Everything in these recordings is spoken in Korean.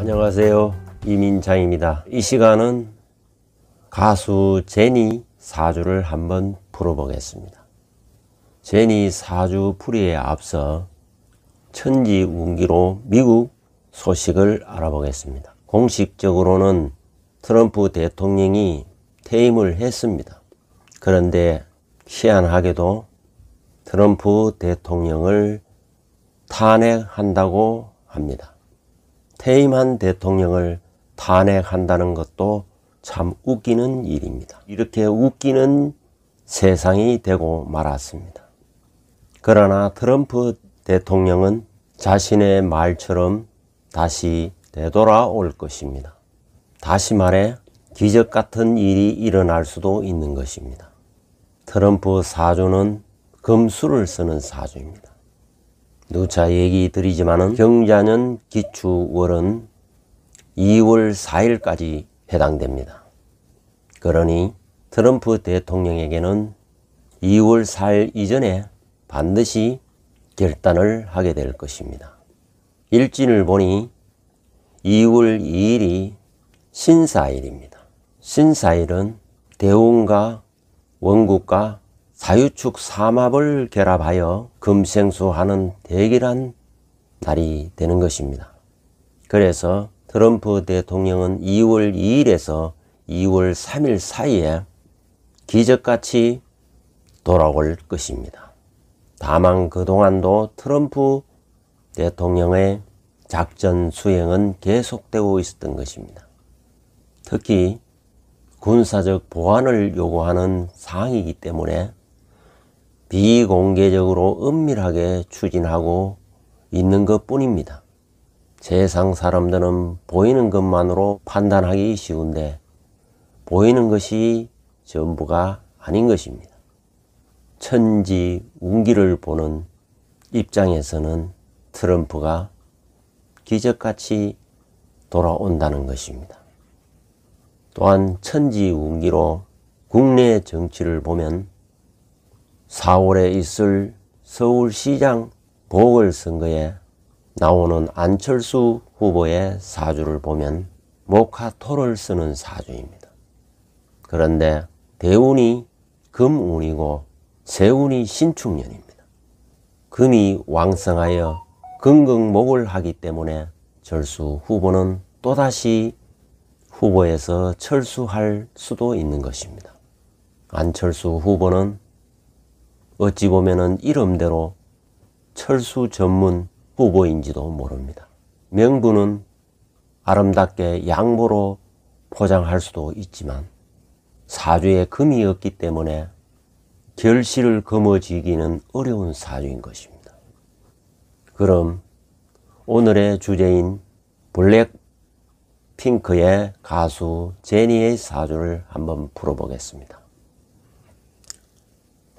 안녕하세요, 이민장입니다. 이 시간은 가수 제니 사주를 한번 풀어보겠습니다. 제니 사주 풀이에 앞서 천지 운기로 미국 소식을 알아보겠습니다. 공식적으로는 트럼프 대통령이 퇴임을 했습니다. 그런데 희한하게도 트럼프 대통령을 탄핵한다고 합니다. 퇴임한 대통령을 탄핵한다는 것도 참 웃기는 일입니다. 이렇게 웃기는 세상이 되고 말았습니다. 그러나 트럼프 대통령은 자신의 말처럼 다시 되돌아올 것입니다. 다시 말해 기적 같은 일이 일어날 수도 있는 것입니다. 트럼프 사주는 금수를 쓰는 사주입니다. 누차 얘기 드리지만은 경자년 기축월은 2월 4일까지 해당됩니다. 그러니 트럼프 대통령에게는 2월 4일 이전에 반드시 결단을 하게 될 것입니다. 일진을 보니 2월 2일이 신사일입니다. 신사일은 대운과 원국과 사유축 삼합을 결합하여 금생수하는 대결한 날이 되는 것입니다. 그래서 트럼프 대통령은 2월 2일에서 2월 3일 사이에 기적같이 돌아올 것입니다. 다만 그동안도 트럼프 대통령의 작전 수행은 계속되고 있었던 것입니다. 특히 군사적 보안을 요구하는 사항이기 때문에 비공개적으로 은밀하게 추진하고 있는 것 뿐입니다. 세상 사람들은 보이는 것만으로 판단하기 쉬운데 보이는 것이 전부가 아닌 것입니다. 천지 운기를 보는 입장에서는 트럼프가 기적같이 돌아온다는 것입니다. 또한 천지 운기로 국내 정치를 보면 4월에 있을 서울시장 보궐선거에 나오는 안철수 후보의 사주를 보면 목화토를 쓰는 사주입니다. 그런데 대운이 금운이고 세운이 신축년입니다. 금이 왕성하여 금극목을 하기 때문에 철수 후보는 또다시 후보에서 철수할 수도 있는 것입니다. 안철수 후보는 어찌 보면은 이름대로 철수 전문 후보인지도 모릅니다. 명분은 아름답게 양보로 포장할 수도 있지만 사주에 금이 없기 때문에 결실을 거머쥐기는 어려운 사주인 것입니다. 그럼 오늘의 주제인 블랙핑크의 가수 제니의 사주를 한번 풀어보겠습니다.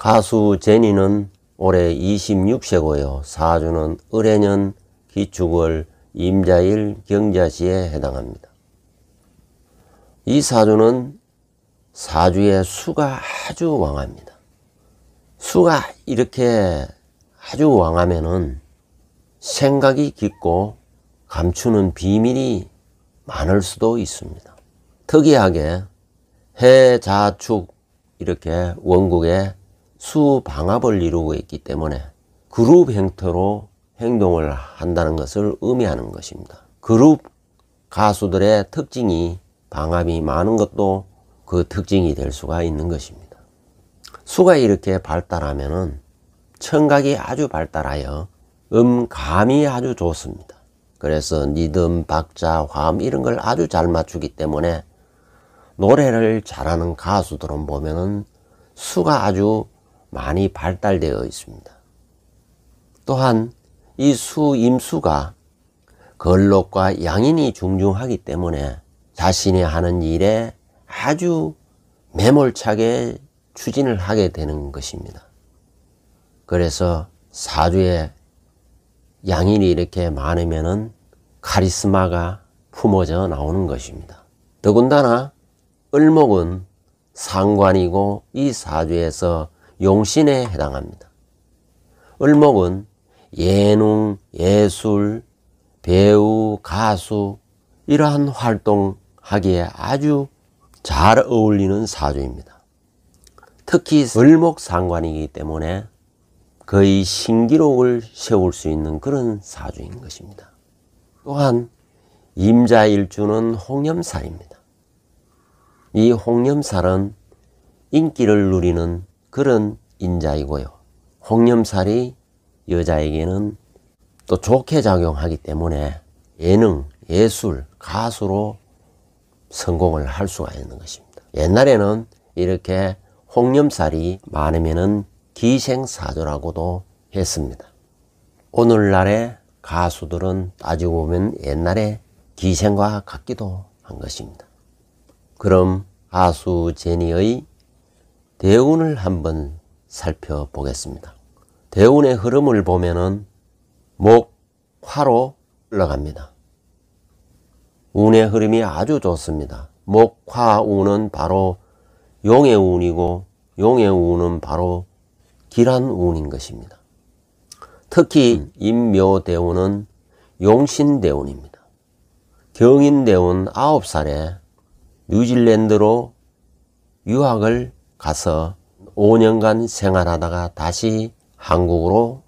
가수 제니는 올해 26세고요. 사주는 을해년 기축월 임자일 경자시에 해당합니다. 이 사주는 사주의 수가 아주 왕합니다. 수가 이렇게 아주 왕하면은 생각이 깊고 감추는 비밀이 많을 수도 있습니다. 특이하게 해자축 이렇게 원국에 수방합을 이루고 있기 때문에 그룹 형태로 행동을 한다는 것을 의미하는 것입니다. 그룹 가수들의 특징이 방합이 많은 것도 그 특징이 될 수가 있는 것입니다. 수가 이렇게 발달하면은 청각이 아주 발달하여 음감이 아주 좋습니다. 그래서 리듬, 박자, 화음 이런 걸 아주 잘 맞추기 때문에 노래를 잘하는 가수들은 보면은 수가 아주 많이 발달되어 있습니다. 또한 이 임수가 걸록과 양인이 중중하기 때문에 자신이 하는 일에 아주 매몰차게 추진을 하게 되는 것입니다. 그래서 사주에 양인이 이렇게 많으면은 카리스마가 품어져 나오는 것입니다. 더군다나 을목은 상관이고 이 사주에서 용신에 해당합니다. 을목은 예능, 예술, 배우, 가수 이러한 활동하기에 아주 잘 어울리는 사주입니다. 특히 을목상관이기 때문에 거의 신기록을 세울 수 있는 그런 사주인 것입니다. 또한 임자일주는 홍염살입니다. 이 홍염살은 인기를 누리는 그런 인자이고요. 홍염살이 여자에게는 또 좋게 작용하기 때문에 예능, 예술, 가수로 성공을 할 수가 있는 것입니다. 옛날에는 이렇게 홍염살이 많으면은 기생사주라고도 했습니다. 오늘날의 가수들은 따지고 보면 옛날에 기생과 같기도 한 것입니다. 그럼 가수 제니의 대운을 한번 살펴보겠습니다. 대운의 흐름을 보면은 목, 화로 올라갑니다. 운의 흐름이 아주 좋습니다. 목, 화, 운은 바로 용의 운이고 용의 운은 바로 길한 운인 것입니다. 특히 임묘대운은 용신대운입니다. 경인대운 9살에 뉴질랜드로 유학을 가서 5년간 생활하다가 다시 한국으로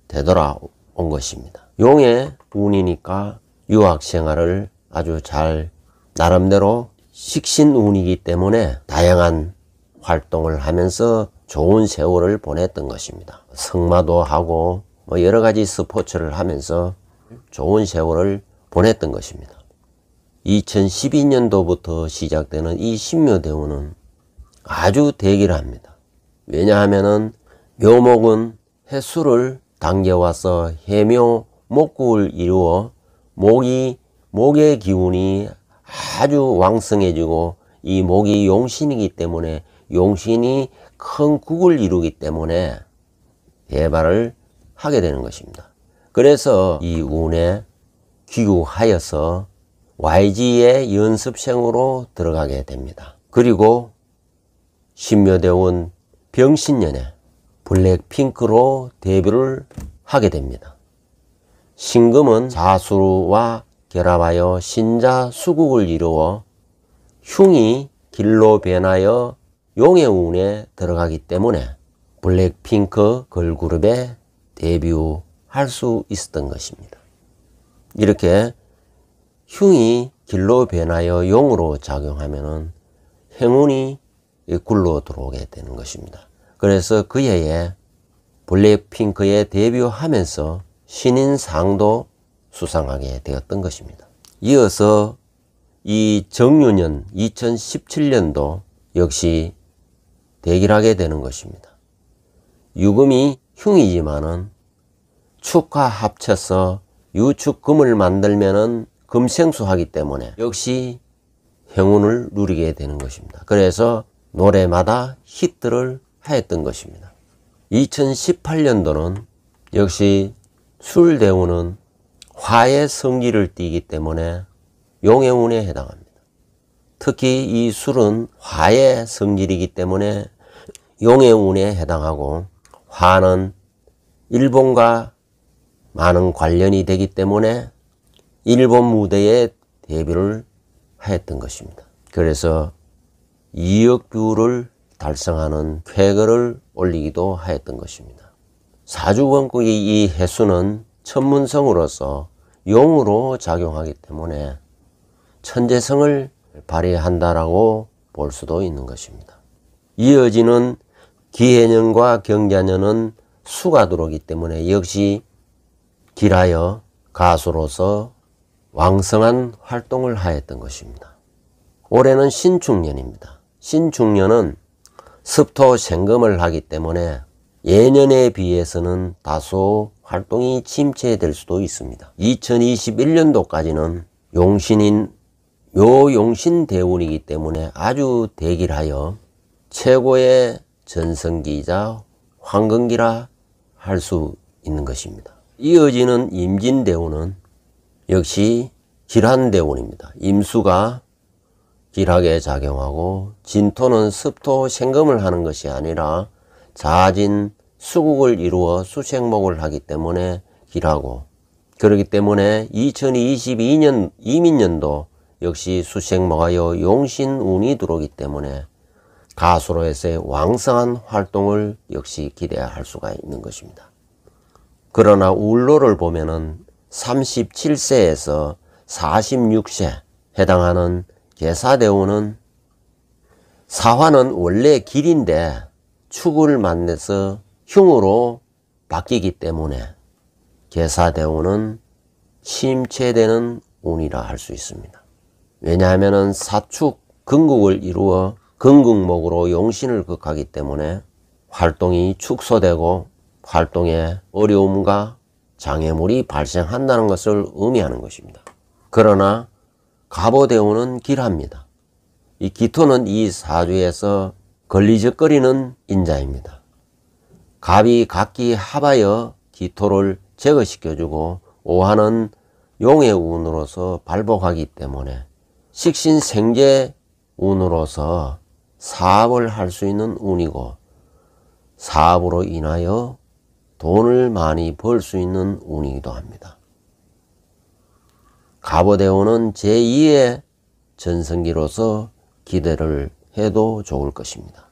되돌아온 것입니다. 용의 운이니까 유학 생활을 아주 잘 나름대로 식신운이기 때문에 다양한 활동을 하면서 좋은 세월을 보냈던 것입니다. 승마도 하고 여러 가지 스포츠를 하면서 좋은 세월을 보냈던 것입니다. 2012년도부터 시작되는 이 신묘대운은 아주 대기합니다. 왜냐하면은 묘목은 해수를 당겨와서 해묘 목국을 이루어 목의 기운이 아주 왕성해지고 이 목이 용신이기 때문에 용신이 큰 국을 이루기 때문에 대발을 하게 되는 것입니다. 그래서 이 운에 귀국하여서 YG의 연습생으로 들어가게 됩니다. 그리고 신묘대운 병신년에 블랙핑크로 데뷔를 하게 됩니다. 신금은 자수와 결합하여 신자 수국을 이루어 흉이 길로 변하여 용의 운에 들어가기 때문에 블랙핑크 걸그룹에 데뷔할 수 있었던 것입니다. 이렇게 흉이 길로 변하여 용으로 작용하면은 행운이 굴러 들어오게 되는 것입니다. 그래서 그 해에 블랙핑크에 데뷔하면서 신인상도 수상하게 되었던 것입니다. 이어서 이 정유년 2017년도 역시 대기하게 되는 것입니다. 유금이 흉이지만은 축과 합쳐서 유축금을 만들면은 금생수하기 때문에 역시 행운을 누리게 되는 것입니다. 그래서 노래마다 히트를 하였던 것입니다. 2018년도는 역시 술대운은 화의 성기를 띠기 때문에 용의 운에 해당합니다. 특히 이 술은 화의 성질이기 때문에 용의 운에 해당하고 화는 일본과 많은 관련이 되기 때문에 일본 무대에 데뷔를 하였던 것입니다. 그래서 2억 뷰를 달성하는 쾌거를 올리기도 하였던 것입니다. 사주건국의 이 해수는 천문성으로서 용으로 작용하기 때문에 천재성을 발휘한다라고 볼 수도 있는 것입니다. 이어지는 기해년과 경자년은 수가 들어오기 때문에 역시 길하여 가수로서 왕성한 활동을 하였던 것입니다. 올해는 신축년입니다. 신축년은 습토 생금을 하기 때문에 예년에 비해서는 다소 활동이 침체될 수도 있습니다. 2021년도까지는 용신인 묘용신 대운이기 때문에 아주 대길하여 최고의 전성기이자 황금기라 할 수 있는 것입니다. 이어지는 임진대운은 역시 길한대운입니다. 임수가 길하게 작용하고 진토는 습토 생금을 하는 것이 아니라 자진 수국을 이루어 수생목을 하기 때문에 길하고, 그렇기 때문에 2022년 이민년도 역시 수생목하여 용신운이 들어오기 때문에 가수로에서의 왕성한 활동을 역시 기대할 수가 있는 것입니다. 그러나 울로를 보면은 37세에서 46세 해당하는 계사대운은 사화는 원래 길인데 축을 만나서 흉으로 바뀌기 때문에 계사대운은 침체되는 운이라 할 수 있습니다. 왜냐하면 사축 근국을 이루어 근국목으로 용신을 극하기 때문에 활동이 축소되고 활동에 어려움과 장애물이 발생한다는 것을 의미하는 것입니다. 그러나 갑오대운은 길합니다. 이 기토는 이 사주에서 걸리적거리는 인자입니다. 갑이 각기 합하여 기토를 제거시켜주고 오화는 용의 운으로서 발복하기 때문에 식신생재 운으로서 사업을 할 수 있는 운이고 사업으로 인하여 돈을 많이 벌 수 있는 운이기도 합니다. 갑오대운은 제2의 전성기로서 기대를 해도 좋을 것입니다.